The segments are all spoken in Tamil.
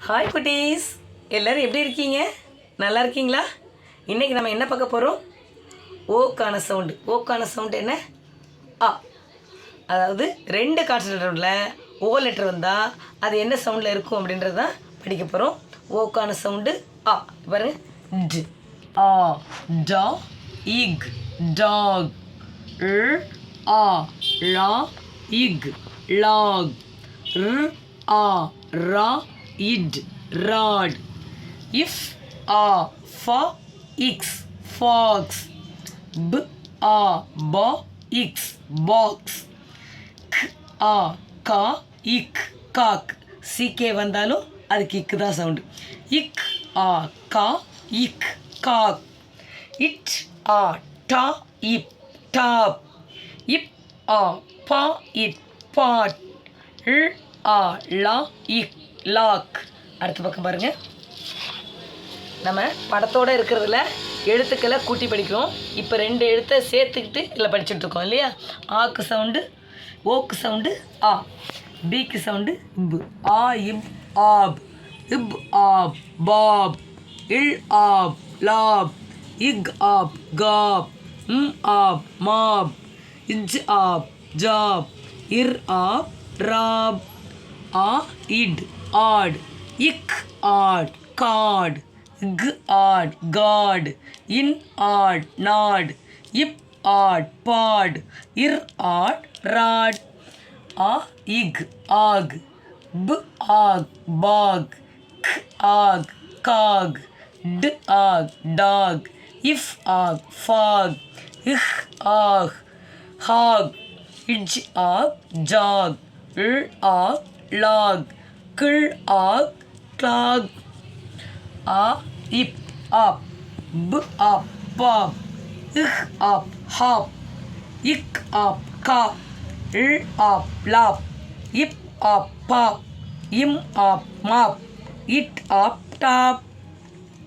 ஹாய் குட்டீஸ், எல்லோரும் எப்படி இருக்கீங்க? நல்லா இருக்கீங்களா? இன்றைக்கி நம்ம என்ன பார்க்க போகிறோம்? ஓக்கான சவுண்டு. ஓக்கான சவுண்டு என்ன? ஆ. அதாவது ரெண்டு கான்சனேட்டரில் ஓ லெட்டர் வந்தால் அது என்ன சவுண்டில் இருக்கும் அப்படின்றது தான் படிக்க போகிறோம். ஓக்கான சவுண்டு ஆ. பாருங்க. ட், ஆ, டா, இக், டாக், ஆ, லா, இக், லாக், ஆ, ரா, id, rod, if, fa, x, fox, b, ba, x, box, k, ka, ik, cock. ck வந்தாலும் அதுக்கு இக்கு தான் சவுண்டு. இக், கா, இக், காக். இட், டா, இப், டாப். இப், பா, இட், பாட். லா, இக், லாக். அடுத்த பக்கம் பாருங்கள். நம்ம படத்தோடு இருக்கிறதுல எழுத்துக்களை கூட்டி படிக்கிறோம். இப்போ ரெண்டு எழுத்தை சேர்த்துக்கிட்டு இதில் படிச்சுட்ருக்கோம் இல்லையா? ஆக்கு சவுண்டு, ஓக்கு சவுண்டு ஆ, பிக்கு சவுண்டு இப். ஆ, இப், ஆப், இப், ஆப், பாப், இல், ஆப், லாப், இக், ஆப், காப், ஆப், மாப், இஜ், ஆப், ஜாப், இர், ஆப், ராப், ஆ, இட், ஆட், இக், ஆட், காட், க், ஆட், காட், இன், ஆட், நாட், இப், ஆட், பாட், இர், ஆட், ராட், ஆ, இக், ஆக், ப, ஆக், பாக், க், ஆக், காக், ட், ஆக், டாக், இஃப், ஆக், ஃபாக், இஹ், ஆக், ஹாக், இஜ், ஆக், ஜாக், இல், ஆக், லாக், கிள், ஆக், கிளாக், ஆ, இப், ஆப், ப, ஆப், பாப், இஹ், ஆப், ஹாப், இக், ஆப், காப், இல், ஆப், லாப், இப், ஆப், பாப், இம், ஆப், மாப், இட், ஆப், டாப்,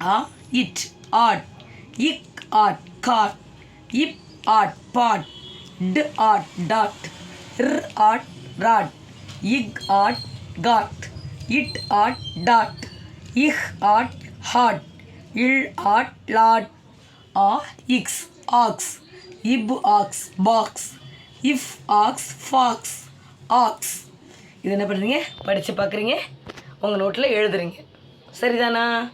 ஆ, இட், ஆட், இக், ஆட், காட், இப், ஆட், பாட், ட், ஆட், டாட், இர், ஆட், ராட், இக், ஆட், காட், இட், ஆட், டாட், இஹ், ஆட், ஹாட், இல், ஆட், லாட், ஆ, இக்ஸ், ஆக்ஸ், இப், ஆக்ஸ், பாக்ஸ், இஃப், ஆக்ஸ், ஃபாக்ஸ், ஆக்ஸ். இது என்ன பண்ணுறீங்க? படித்து பார்க்குறீங்க, உங்கள் நோட்டில் எழுதுறீங்க. சரிதானா?